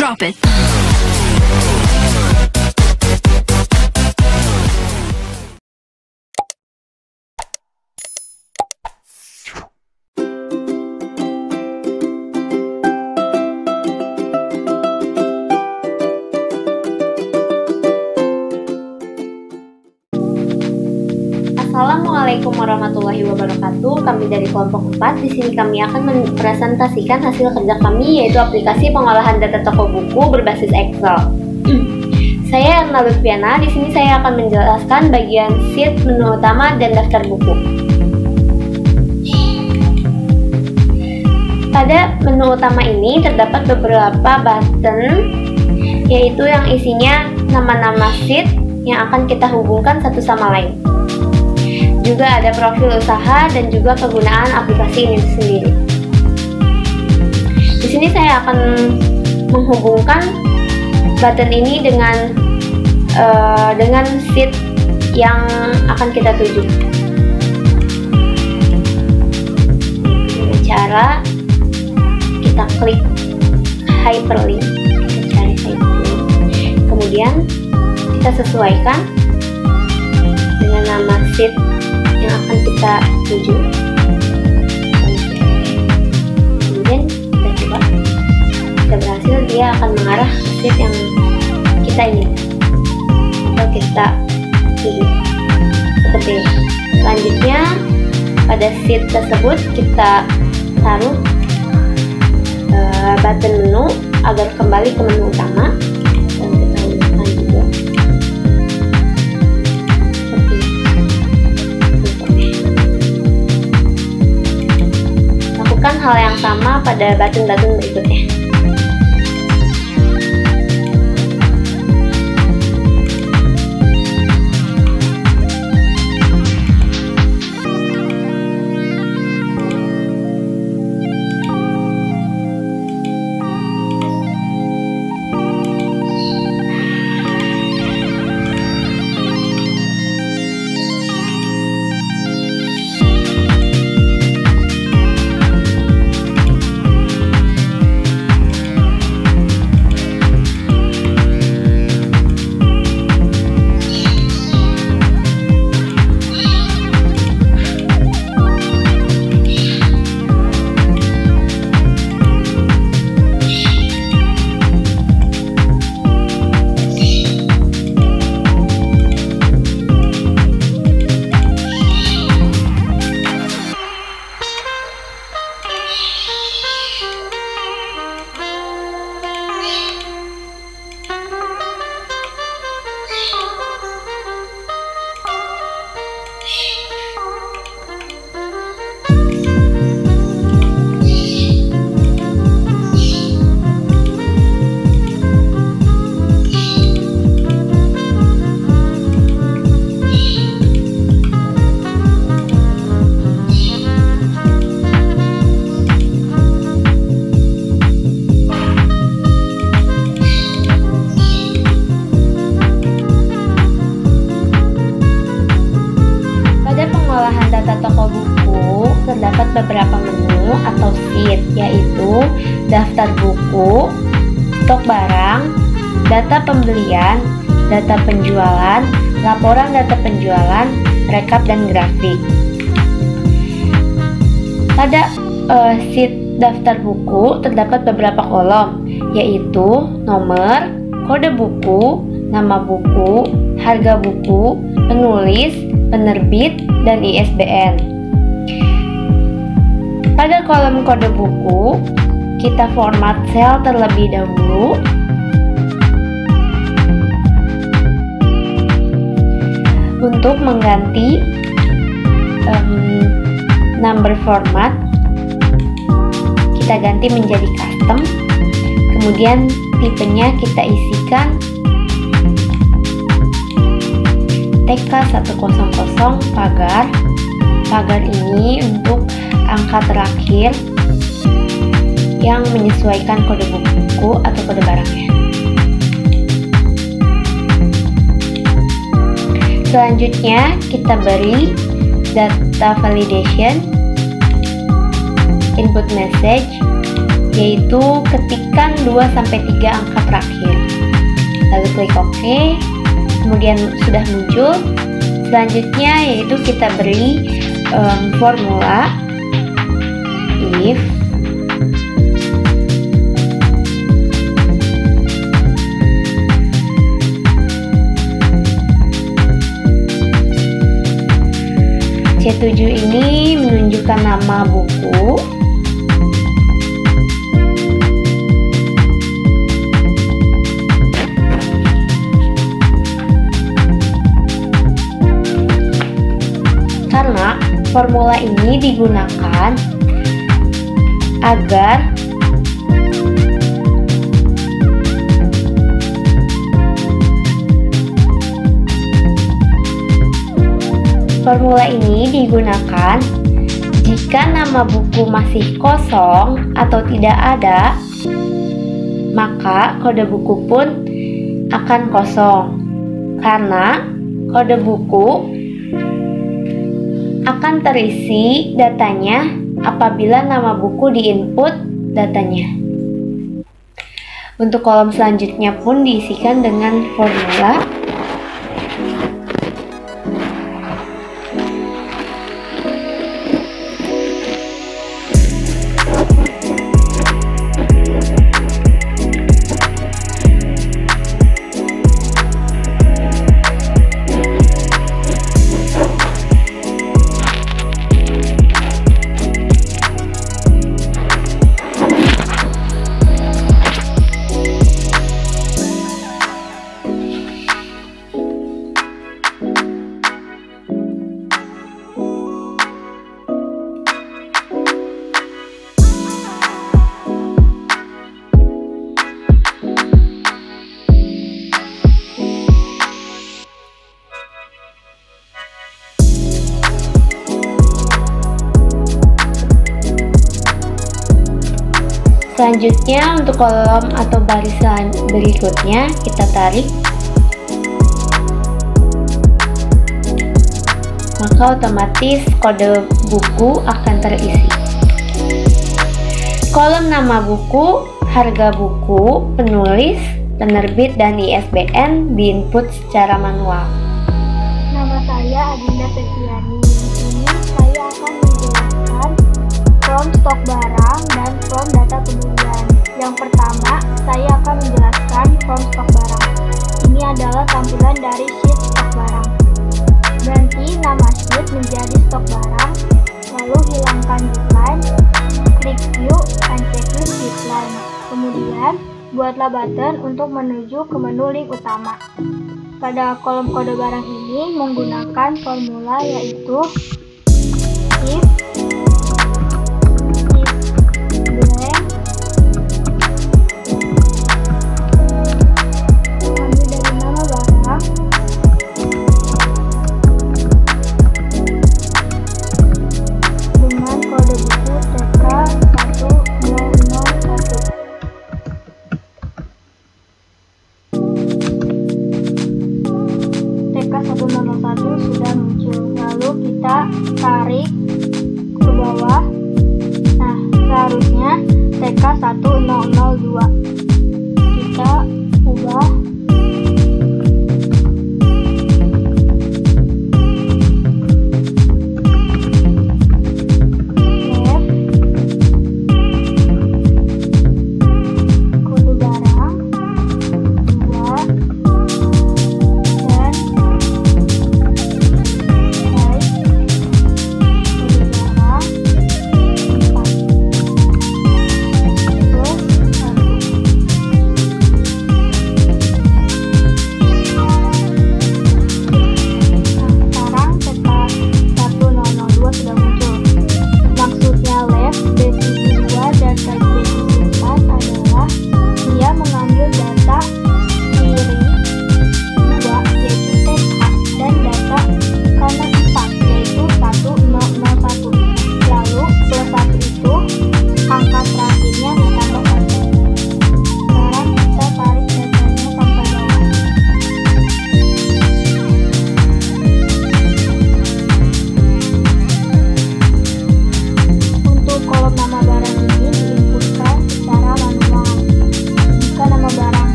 Drop it. Assalamualaikum warahmatullahi wabarakatuh. Kami dari kelompok 4. Di sini kami akan mempresentasikan hasil kerja kami, yaitu aplikasi pengolahan data toko buku berbasis Excel. Saya Erna Lutfiana. Di sini saya akan menjelaskan bagian sheet, menu utama, dan daftar buku. Pada menu utama ini terdapat beberapa button, yaitu yang isinya nama-nama sheet yang akan kita hubungkan satu sama lain. Juga ada profil usaha dan juga kegunaan aplikasi ini sendiri. Di sini saya akan menghubungkan button ini dengan sheet yang akan kita tuju. Dengan cara kita klik hyperlink, kita cari hyperlink, kemudian kita sesuaikan dengan nama sheet yang akan kita tuju. Kemudian kita coba, jika berhasil dia akan mengarah ke sheet yang kita inginkan atau kita tuju. Seperti ini. Selanjutnya pada sheet tersebut kita taruh button menu agar kembali ke menu utama. Hal yang sama pada button-button berikutnya. Terdapat beberapa menu atau sheet, yaitu daftar buku, stok barang, data pembelian, data penjualan, laporan data penjualan, rekap, dan grafik. Pada sheet daftar buku terdapat beberapa kolom, yaitu nomor, kode buku, nama buku, harga buku, penulis, penerbit, dan ISBN. Pada kolom kode buku, kita format sel terlebih dahulu. Untuk mengganti number format, kita ganti menjadi custom. Kemudian tipenya kita isikan TK100 pagar. Pagar ini untuk angka terakhir yang menyesuaikan kode buku atau kode barangnya. Selanjutnya kita beri data validation, input message, yaitu ketikkan 2-3 angka terakhir. Lalu klik OK, kemudian sudah muncul. Selanjutnya yaitu kita beri formula if C7 ini menunjukkan nama buku. Karena formula ini digunakan agar jika nama buku masih kosong atau tidak ada, maka kode buku pun akan kosong, karena kode buku akan terisi datanya apabila nama buku diinput datanya. Untuk kolom selanjutnya pun diisikan dengan formula Selanjutnya untuk kolom atau barisan berikutnya kita tarik, maka otomatis kode buku akan terisi. Kolom nama buku, harga buku, penulis, penerbit, dan ISBN diinput secara manual. Nama saya Adinda Septiani. Di sini saya akan menjelaskan from stok barang dan from data kemudian. Yang pertama, saya akan menjelaskan from stok barang. Ini adalah tampilan dari sheet stok barang. Ganti nama sheet menjadi stok barang, lalu hilangkan decline, klik view, and checklist decline. Kemudian, buatlah button untuk menuju ke menu link utama. Pada kolom kode barang ini menggunakan formula yaitu if blank, ambil dari nama barang, dengan kode buku TK1001. TK1001 sudah muncul. Lalu kita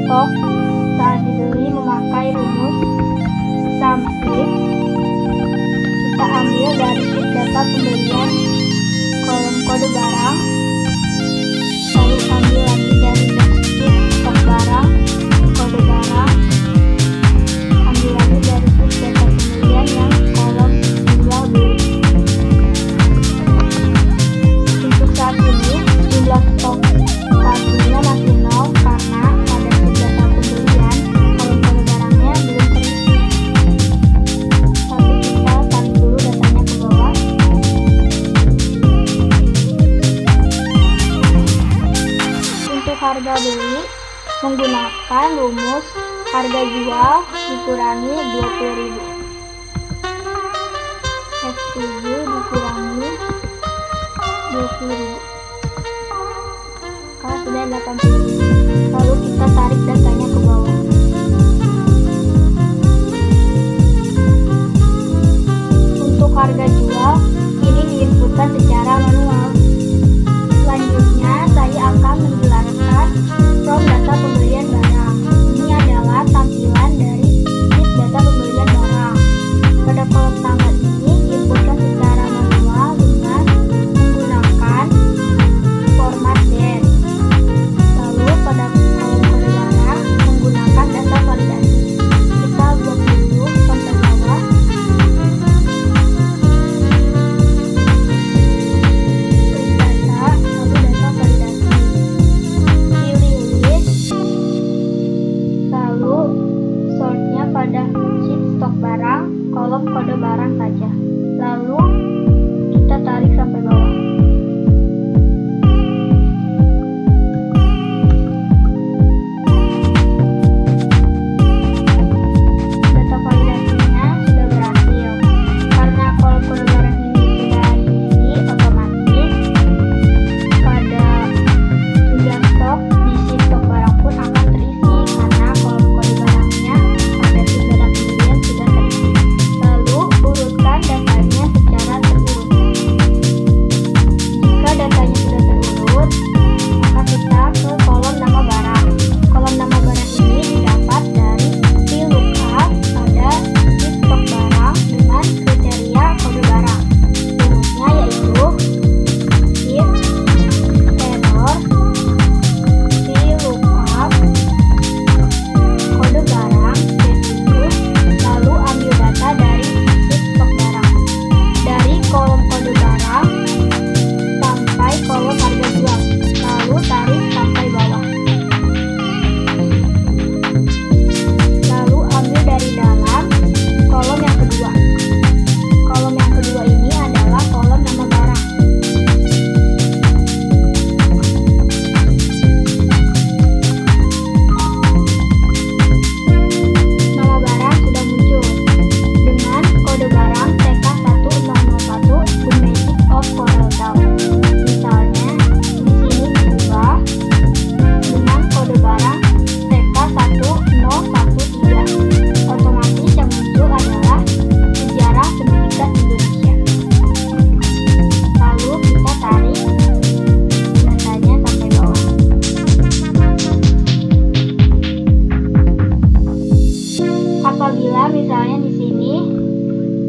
stok saat dibeli memakai rumus SUMIF. Kita ambil dari sheet data pembelian kolom kode barang, lalu ambil lagi dari sheet stok barang, kode barang, ambil lagi dari sheet data pembelian yang kolom jumlah beli. Untuk saat ini jumlah stok saat ini masih 0 karena pada sheet data pembelian kolom kode barangnya belum terisi. Tapi kita tarik dulu datanya ke bawah. Untuk harga beli menggunakan rumus harga jual dikurangi 20.000. F7 dikurangi 20.000. Kalau sudah 80.000. Lalu kita tarik datanya ke bawah. Untuk harga jual ini diinputkan secara manual. Selanjutnya saya akan menjelaskan from data pembelian barang. Ini adalah tampilan dari sheet data pembelian barang. Pada kolom tanggal ini diinputkan secara manual dengan menggunakan format date. Lalu pada kolom kode barang menggunakan data validasi. Kita buat dulu sampai bawah. Data, lalu data validasi. Pilih list, lalu sortnya pada sheet stok barang, kolom kode barang saja. Lalu kita tarik sampai bawah. Data validasinya sudah berhasil. Karena kolom kode barang ini sudah diisi otomatis, pada jumlah stok di sheet stok barang pun akan terisi karena kolom kode barangnya pada sheet data pembelian sudah terisi. Lalu urutkan datanya secara terurut. Jika datanya sudah terurut, maka kita ke kolom nama barang. Kolom nama barang ini didapat dari VLOOKUP pada sheet stok barang dengan kriteria kode barang. Rumusnya yaitu if error VLOOKUP kode barang C7, lalu ambil data dari sheet stok barang dari kolom kode barang sampai kolom harga jual, lalu tarik sampai bawah. Lalu ambil dari dalam kolom yang kedua. Kolom yang kedua ini adalah kolom nama barang. Nama barang sudah muncul dengan kode barang TK1001 The Magic of Coral Town. Misalnya di sini diubah dengan kode barang TK1013. Otomatis yang muncul adalah sejarah pendidikan Indonesia. Lalu kita tarik datanya sampai bawah. Apabila misalnya di sini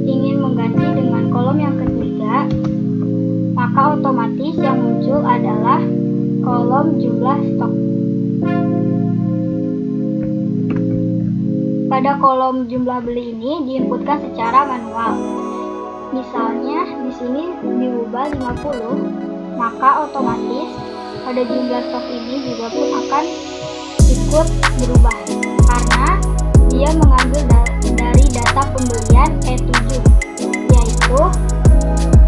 ingin mengganti dengan kolom yang ketiga, maka otomatis yang muncul adalah kolom jumlah stok. Pada kolom jumlah beli ini diinputkan secara manual. Misalnya di sini diubah 50, maka otomatis pada jumlah stok ini juga pun akan ikut berubah karena dia mengambil dari data pembelian E7, yaitu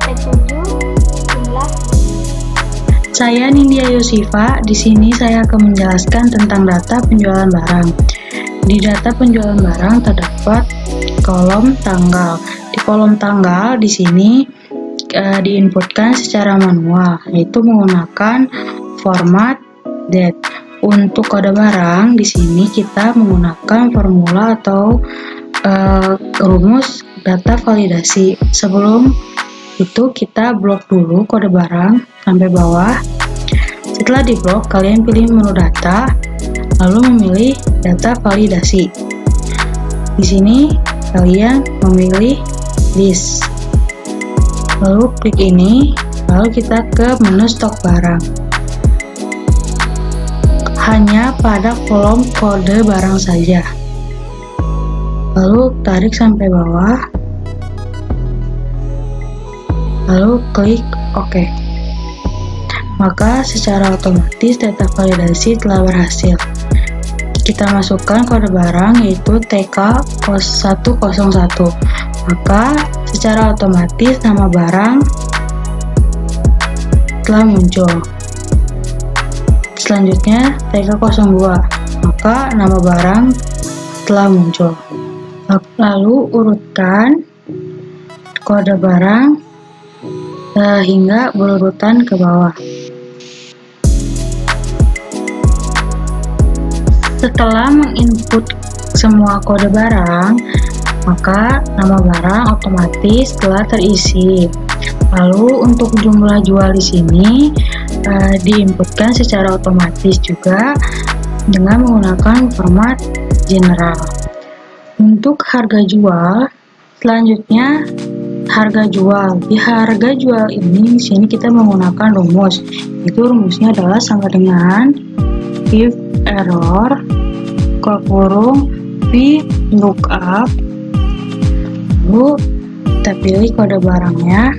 E7 jumlah. Saya Nindya Yosifa. Di sini saya akan menjelaskan tentang data penjualan barang. Di data penjualan barang terdapat kolom tanggal. Di kolom tanggal di sini diinputkan secara manual, yaitu menggunakan format date. Untuk kode barang di sini kita menggunakan formula atau rumus data validasi. Sebelum itu kita blok dulu kode barang sampai bawah. Setelah diblok, kalian pilih menu data, lalu memilih data validasi. Di sini kalian memilih list, lalu klik ini, lalu kita ke menu stok barang. Hanya pada kolom kode barang saja. Lalu tarik sampai bawah, lalu klik OK. Maka secara otomatis data validasi telah berhasil. Kita masukkan kode barang yaitu TK101. Maka secara otomatis nama barang telah muncul. Selanjutnya TK02, maka nama barang telah muncul. Lalu urutkan kode barang hingga berurutan ke bawah. Setelah menginput semua kode barang, maka nama barang otomatis telah terisi. Lalu untuk jumlah jual di sini diinputkan secara otomatis juga dengan menggunakan format general. Untuk harga jual, selanjutnya harga jual. Di harga jual ini di sini kita menggunakan rumus. Itu rumusnya adalah sama dengan if error kurung v lookup, lalu kita pilih kode barangnya,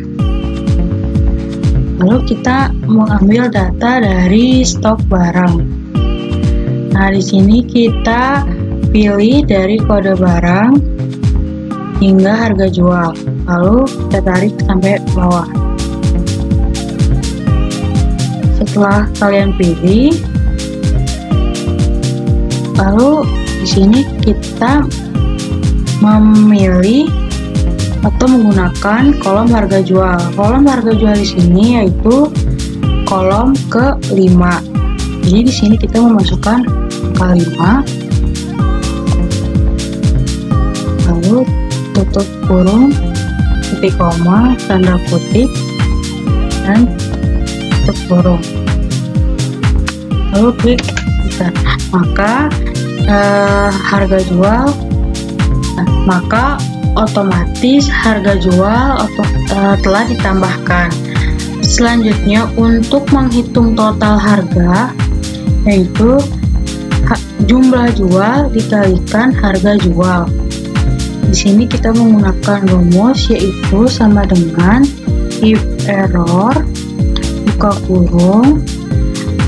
lalu kita mengambil data dari stok barang. Nah, di sini kita pilih dari kode barang hingga harga jual, lalu kita tarik sampai bawah. Setelah kalian pilih, lalu di sini kita memilih atau menggunakan kolom harga jual. Kolom harga jual di sini yaitu kolom ke-5. Jadi di sini kita memasukkan angka 5, lalu tutup kurung, titik koma, tanda kutip, dan tutup kurung. Lalu klik enter. Maka harga jual, maka otomatis harga jual telah ditambahkan. Selanjutnya untuk menghitung total harga, yaitu jumlah jual dikalikan harga jual. Di sini kita menggunakan rumus yaitu sama dengan if error buka kurung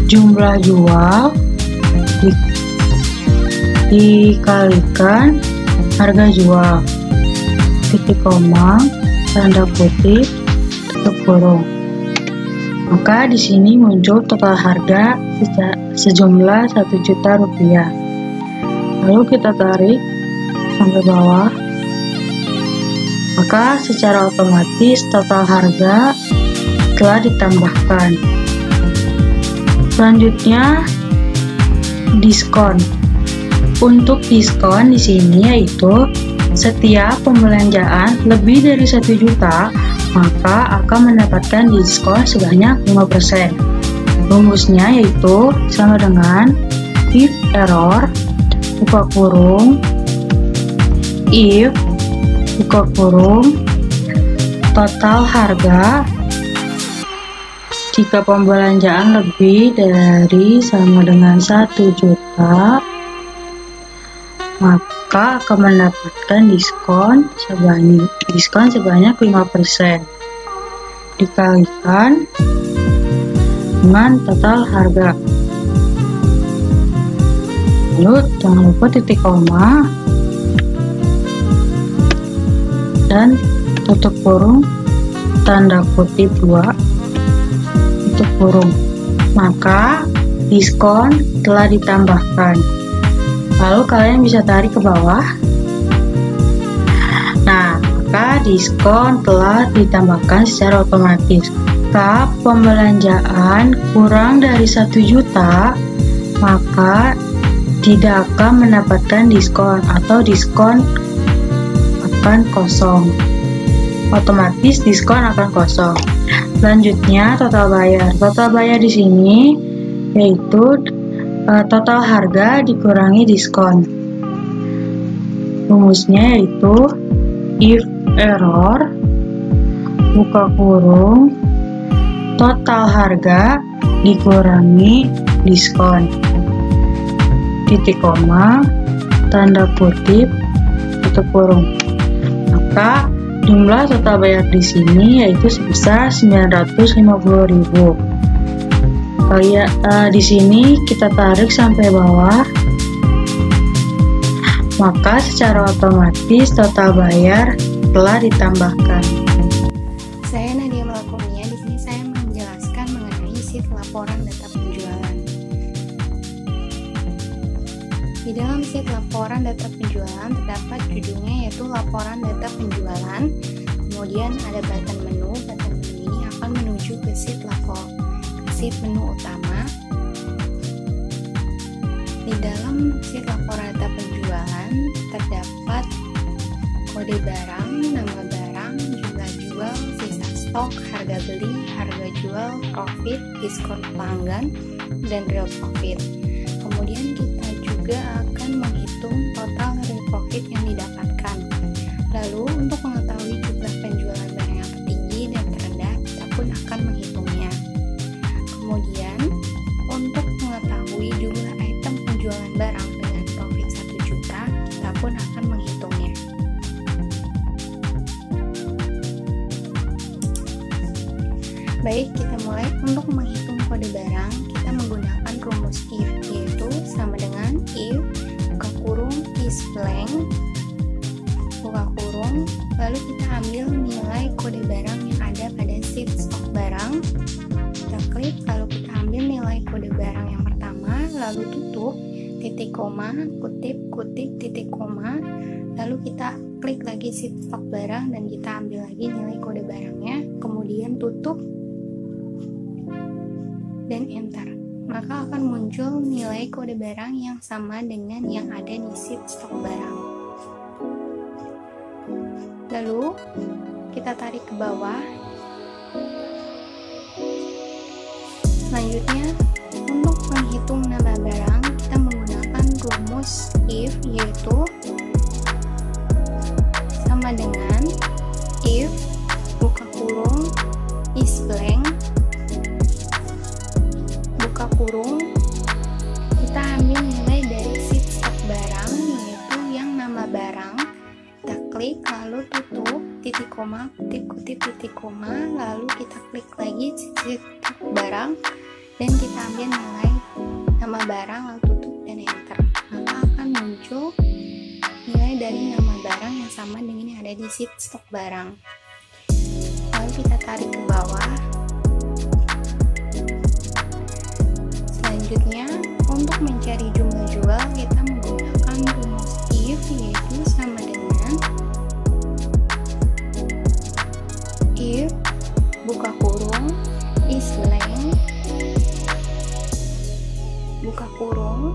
jumlah jual dikalikan harga jual, titik koma, tanda kutip, tutup kurung. Maka di sini muncul total harga sejumlah Rp1.000.000. Lalu kita tarik sampai bawah. Maka secara otomatis total harga telah ditambahkan. Selanjutnya diskon. Untuk diskon di sini yaitu setiap pembelanjaan lebih dari 1 juta maka akan mendapatkan diskon sebanyak 5%. Rumusnya yaitu sama dengan if error buka kurung if buka kurung total harga jika pembelanjaan lebih dari sama dengan 1 juta maka akan mendapatkan diskon sebanyak 5% dikalikan dengan total harga. Lalu jangan lupa titik koma dan tutup kurung tanda kutip 2 tutup kurung, maka diskon telah ditambahkan. Lalu kalian bisa tarik ke bawah. Nah, maka diskon telah ditambahkan secara otomatis. Jika pembelanjaan kurang dari 1 juta, maka tidak akan mendapatkan diskon atau diskon akan kosong. Otomatis diskon akan kosong. Selanjutnya total bayar. Total bayar di sini yaitu total harga dikurangi diskon. Rumusnya yaitu if error buka kurung total harga dikurangi diskon titik koma tanda kutip tutup kurung. Maka jumlah total bayar di sini yaitu sebesar 950.000. Di sini kita tarik sampai bawah, maka secara otomatis total bayar telah ditambahkan. Saya Nadia Malakumia. Di sini saya menjelaskan mengenai sheet laporan data penjualan. Di dalam sheet laporan data penjualan terdapat judulnya yaitu laporan data penjualan. Kemudian ada button menu. Button menu ini akan menuju ke sheet menu utama. Di dalam sheet laporan data penjualan terdapat kode barang, nama barang, jumlah jual, sisa stok, harga beli, harga jual, profit, diskon pelanggan, dan real profit. Kemudian kita juga akan menghitung total real profit yang didapatkan. Lalu untuk mengetahui jumlah penjualan barang yang tertinggi dan terendah, kita pun akan menghitungnya. Kemudian untuk mengetahui jumlah item penjualan barang dengan profit 1 juta, kita pun akan menghitungnya. Baik, kita mulai. Untuk menghitung kode barang, kita menggunakan rumus if, yaitu sama dengan if buka kurung is blank buka kurung, lalu kita ambil nilai kode barang yang ada pada sheet stok barang. Kita klik, lalu kita ambil nilai kode barang yang pertama, lalu tutup, titik koma, kutip, titik koma, lalu kita klik lagi sheet stok barang dan kita ambil lagi nilai kode barangnya, kemudian tutup dan enter. Maka akan muncul nilai kode barang yang sama dengan yang ada di sheet stok barang. Lalu kita tarik ke bawah. Selanjutnya, untuk menghitung nama barang, kita menggunakan rumus if, yaitu sama dengan if buka kurung is blank buka kurung, kita ambil nilai dari sheet stok barang, yaitu yang nama barang. Kita klik, lalu tutup, titik koma, kutip, titik koma, lalu kita klik lagi sheet stok barang dan kita ambil nilai nama barang, lalu tutup dan enter. Maka akan muncul nilai dari nama barang yang sama dengan yang ada di sheet stok barang. Lalu kita tarik ke bawah. Selanjutnya, untuk mencari jumlah jual, kita menggunakan rumus if, yaitu sama dengan if buka kurung is blank buka kurung,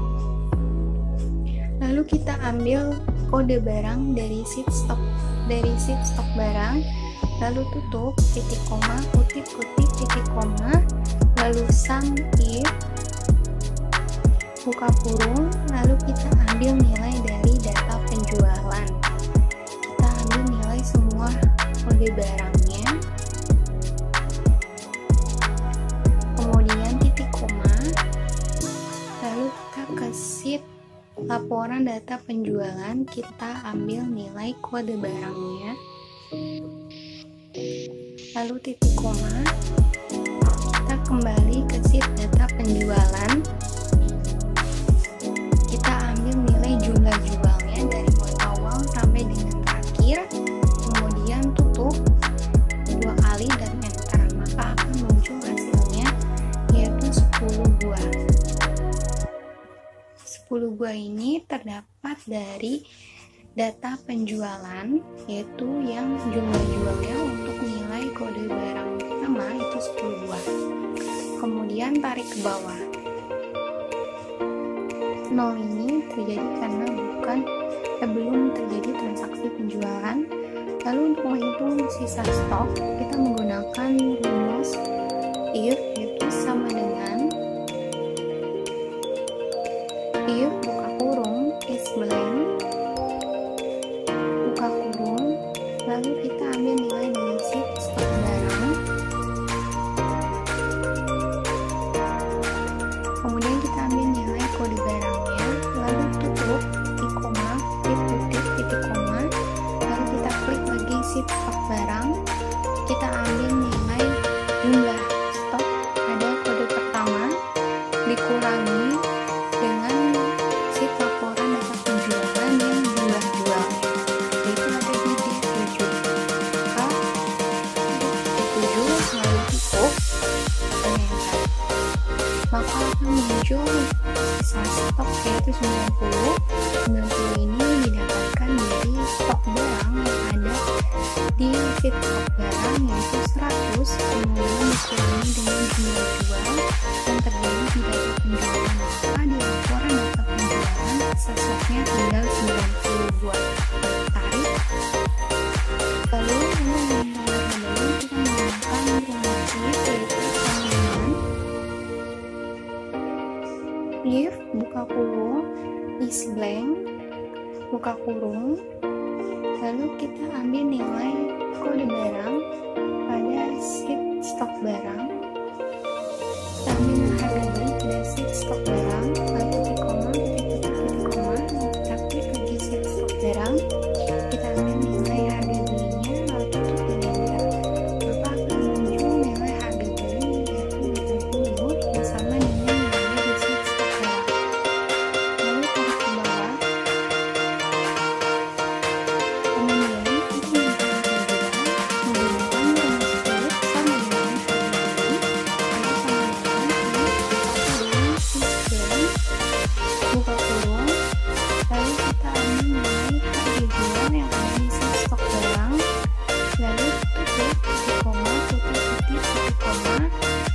lalu kita ambil kode barang dari sheet stok barang, lalu tutup, titik koma, kutip, titik koma, lalu sum if buka kurung, lalu kita ambil nilai dari data penjualan. Kita ambil nilai semua kode barangnya, kemudian titik koma, lalu kita ke sheet laporan data penjualan, kita ambil nilai kode barangnya, lalu titik koma, kita kembali ke sheet data penjualan, kita ambil nilai jumlah jualnya dari mulai awal sampai dengan terakhir, kemudian tutup 2 kali dan enter. Maka akan muncul hasilnya yaitu 10 buah. 10 buah ini terdapat dari data penjualan, yaitu yang jumlah jualnya untuk nilai kode barang pertama itu 10 buah. Kemudian tarik ke bawah. 0 ini terjadi karena belum terjadi transaksi penjualan. Lalu untuk menghitung sisa stok, kita menggunakan rumus if, yaitu sama dengan tutup dan enter. Maka akan muncul sisa stok yaitu 90 ini didapatkan dari stok barang yang ada di sheet stok barang yaitu 100, kemudian dikurangi dengan jumlah jual yang terjadi di data penjualan. Maka di laporan data penjualan sesoknya tinggal 90 buat tarik. Lalu untuk menghitung kita menggunakan rumus yaitu sama dengan if buka kurung is blank buka kurung, lalu kita ambil nilai kode barang pada sheet stok barang, kita ambil harga beli pada sheet stok barang, lalu titik koma, kita klik lagi sheet stok barang, kita ambil nilai harga belinya, lalu tutup dengan enter. Maka akan muncul nilai harga beli yaitu 80 yang sama dengan nilai di sheet stok barang. Lalu tarik ke bawah, kemudian kita menggunakan rumus split sama dengan harga beli, yaitu sama dengan buka kurung, lalu kita ambil nilai harga jual yang ada di sheet stok barang, lalu tutup titik koma, titik koma,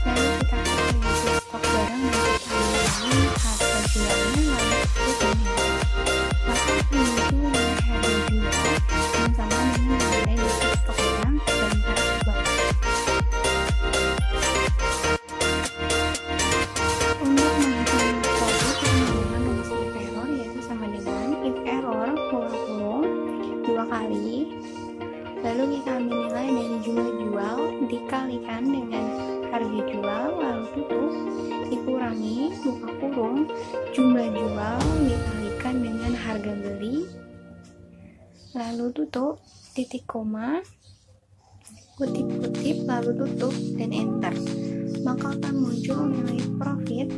lalu kita klik di sheet stok barang dan kita ambil harga jualnya, lalu tutup dengan enter. Maka akan muncul nilai harga jual yang sama dengan nilai di sheet stok barang dan tarik ke bawah. Untuk menghitung profit kita menggunakan rumus if error yaitu sama dengan if error buka kurung 2 kali, lalu kita ambil nilai dari jumlah jual dikalikan dengan harga jual, lalu tutup dikurangi buka kurung jumlah jual dikalikan dengan harga beli, lalu tutup titik koma, kutip lalu tutup dan enter. Maka akan muncul nilai profit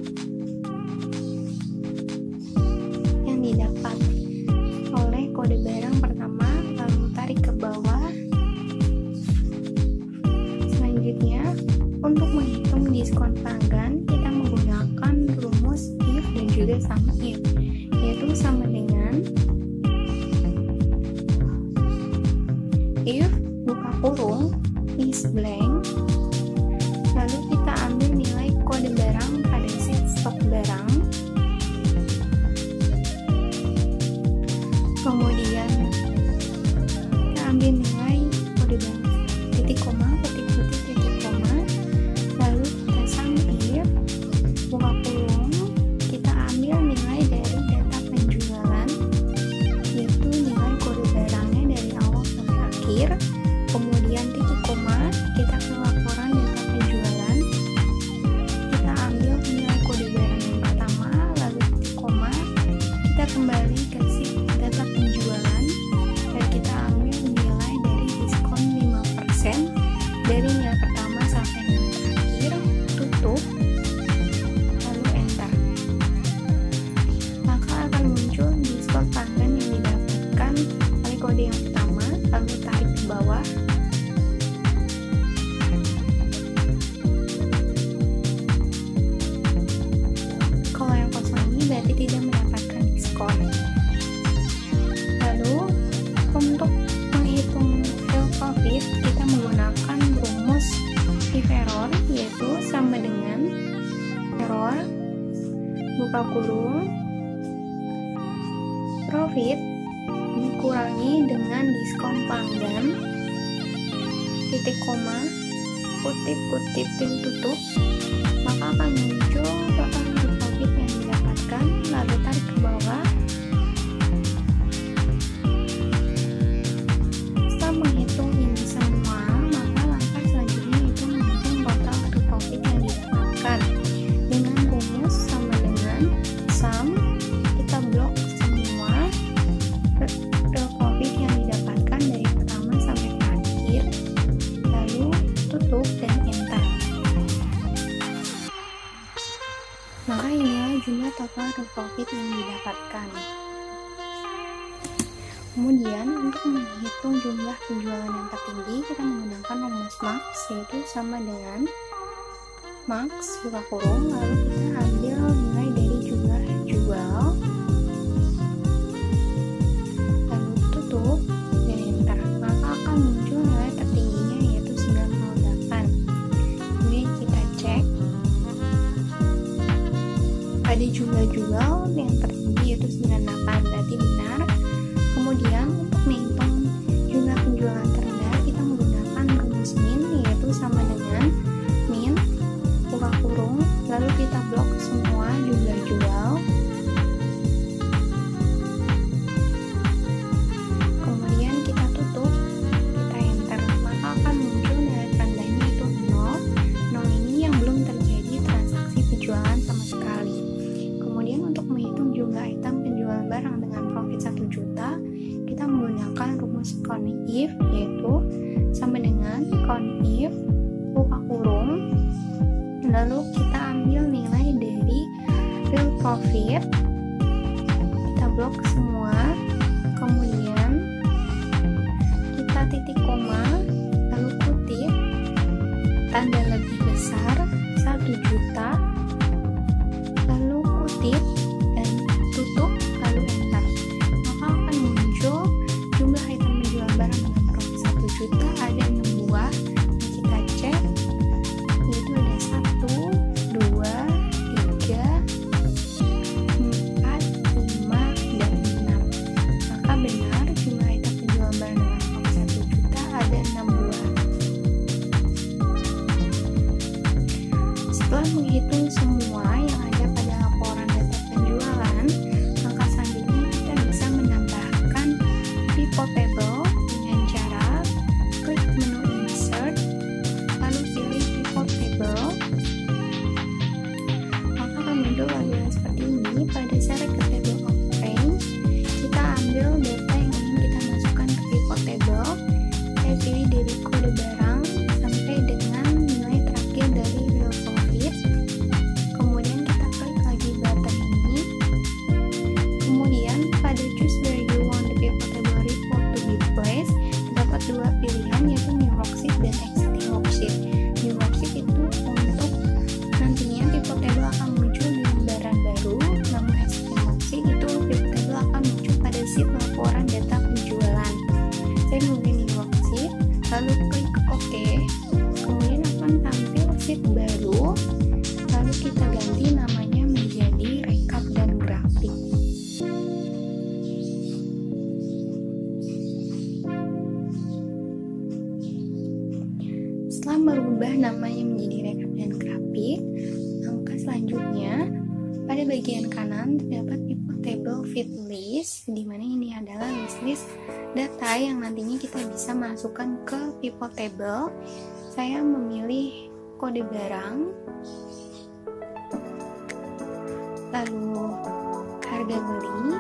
yang didapat oleh kode barang pertama, lalu tarik ke bawah. Selanjutnya, untuk menghitung diskon pelanggan kita menggunakan rumus if dan juga sama if, yaitu sama dengan if buka kurung is blank, lalu kita ambil nilai kode barang pada sheet stok barang, kemudian kita ambil nilai kode barang titik koma, titik koma, lalu kita sama if buka kurung, kita ambil nilai dari data penjualan yaitu nilai kode barangnya dari awal sampai akhir, kemudian titik koma, kita ke laporan data penjualan, kita ambil nilai kode barang yang pertama, lalu titik koma, kita kembali ke sheet data penjualan dan kita ambil nilai dari diskon 5% dari nilai pertama sampai nilai terakhir, tutup lalu enter. Maka akan muncul diskon pelanggan yang didapatkan oleh kode yang pertama, lalu tarik ke bawah. Kalau yang kosong ini berarti tidak mendapatkan diskon. Lalu untuk menghitung real profit kita menggunakan rumus if error yaitu sama dengan error buka kurung profit dikurangi dengan diskon pelanggan titik koma, kutip dan tutup, maka akan muncul total profit yang didapatkan, lalu tarik ke bawah. Setelah menghitung ini semua, maka langkah selanjutnya itu menghitung total profit yang didapatkan dengan rumus sama dengan sum, kita blok semua real profit yang didapatkan dari pertama sampai terakhir, lalu tutup dan enter. Maka inilah jumlah total real profit yang didapatkan. Kemudian untuk menghitung jumlah penjualan yang tertinggi, kita menggunakan rumus max, yaitu sama dengan max buka kurung, lalu kita ambil nilai dari jumlah jual, lalu tutup dan enter, maka akan muncul nilai tertingginya yaitu 98. Kemudian kita cek pada jumlah jual yang tertinggi yaitu 98, berarti benar. Kemudian untuk menghitung jumlah penjualan terendah, kita menggunakan rumus min, yaitu sama dengan min buka kurung, lalu kita blok semua jumlah jual, kemudian kita tutup, kita enter, maka akan muncul nilai terendahnya itu 0. 0 ini yang belum terjadi transaksi penjualan sama sekali. Kemudian untuk menghitung jumlah item penjualan barang dengan profit 1 juta, kita menggunakan rumus count if, yaitu sama dengan count if buka kurung, lalu kita ambil nilai dari real profit, kita blok semua, kemudian kita titik koma, lalu kutip tanda lebih besar 1 juta, lalu kutip dan tutup, lalu enter, maka akan muncul jumlah item penjualan barang dengan profit 1 juta ada 6 buah. Kita cek, yaitu ada 1, 2, 3, 4, 5, dan 6. Maka benar jumlah item penjualan barang dengan profit 1 juta ada 6 buah. Setelah menghitung semua yang ada pada laporan data penjualan, maka selanjutnya kita bisa menambahkan pivot table dengan cara klik menu insert, lalu pilih pivot table, maka akan muncul tampilan seperti ini. Pada syarat ke table of range, kita ambil data yang ingin kita masukkan ke pivot table, saya pilih dari kode barang sampai dengan nilai terakhir dari real profit, kemudian kita klik lagi button ini, kemudian pada choose where you want the pivot table report to be placed, terdapat dua pilihan, yaitu new worksheet dan existing worksheet. New worksheet itu untuk nantinya pivot table akan muncul di lembaran baru, namun existing worksheet itu pivot table akan muncul pada sheet laporan data penjualan. Saya memilih new worksheet, lalu klik OK, kemudian akan tampil sheet baru, lalu kita ganti namanya menjadi rekap dan grafik. Setelah merubah namanya menjadi rekap dan grafik, langkah selanjutnya pada bagian kanan terdapat pivot table fit list, di mana ini adalah list data yang nantinya kita bisa masukkan ke pivot table. Saya memilih kode barang, lalu harga beli,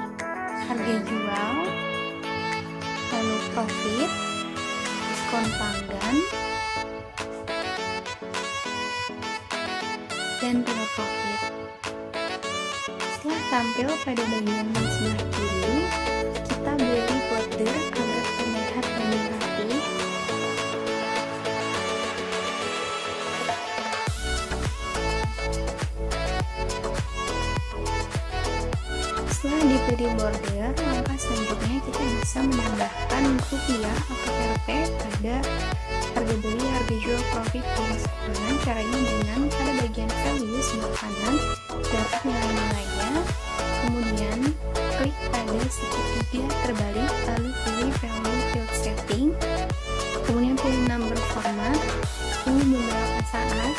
harga jual, lalu profit, diskon pelanggan, dan total profit. Setelah tampil pada bagian sebelah kiri, kita beri border agar terlihat lebih rapi. Setelah diberi border, langkah selanjutnya kita bisa menambahkan rupiah atau Rp pada harga beli, harga jual, profit, dan sekarang caranya dengan pada bagian value sebelah kanan dapat nilai-nilainya, kemudian klik pada segitiga terbalik, lalu pilih value field setting, kemudian pilih number format, tunggu beberapa saat,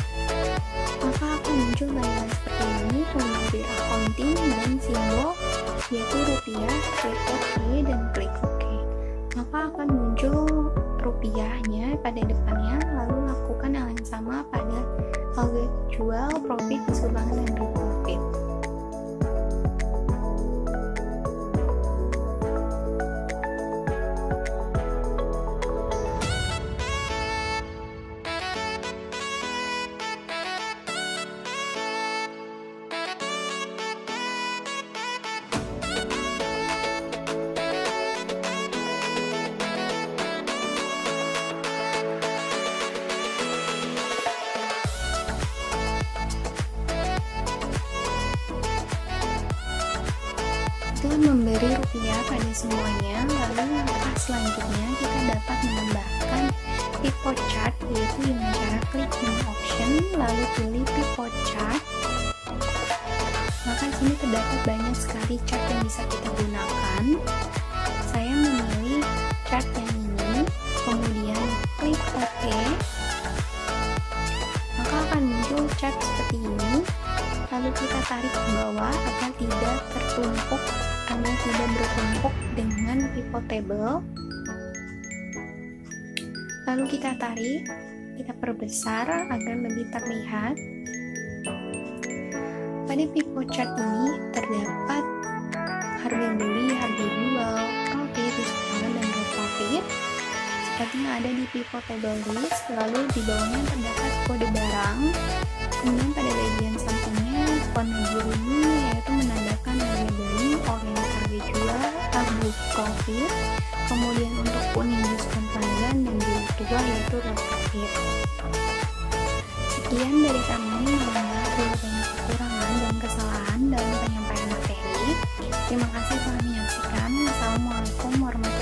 maka akan muncul tampilan seperti ini, kemudian pilih accounting dan simbol yaitu rupiah, klik OK dan klik OK, maka akan muncul rupiahnya pada depannya, lalu lakukan hal yang sama pada harga jual, profit, keseluruhan, dan real profit. memberi rupiah pada semuanya. Lalu langkah selanjutnya kita dapat menambahkan pivot chart, yaitu dengan cara klik menu option lalu pilih pivot chart. Maka di sini terdapat banyak sekali chart yang bisa kita gunakan. Saya memilih chart yang ini, kemudian klik OK. Maka akan muncul chart seperti ini. Lalu kita tarik ke bawah agar tidak tertumpuk, agar tidak bertumpuk dengan pivot table. Lalu kita tarik, kita perbesar agar lebih terlihat. Pada pivot chart ini terdapat harga beli, harga jual, profit, discount, dan no profit seperti yang ada di pivot table list. Lalu di bawahnya terdapat kode barang. Kemudian pada bagian sampingnya warna biru ini yaitu menandakan harga beli, orange harga jual, abu profit, kemudian untuk kuning diskon pelanggan, dan biru tua yaitu no profit. Sekian dari kami, mohon maaf bila banyak kekurangan dan kesalahan dalam penyampaian materi. Terima kasih telah menyaksikan. Wassalamualaikum warahmatullahi wabarakatuh.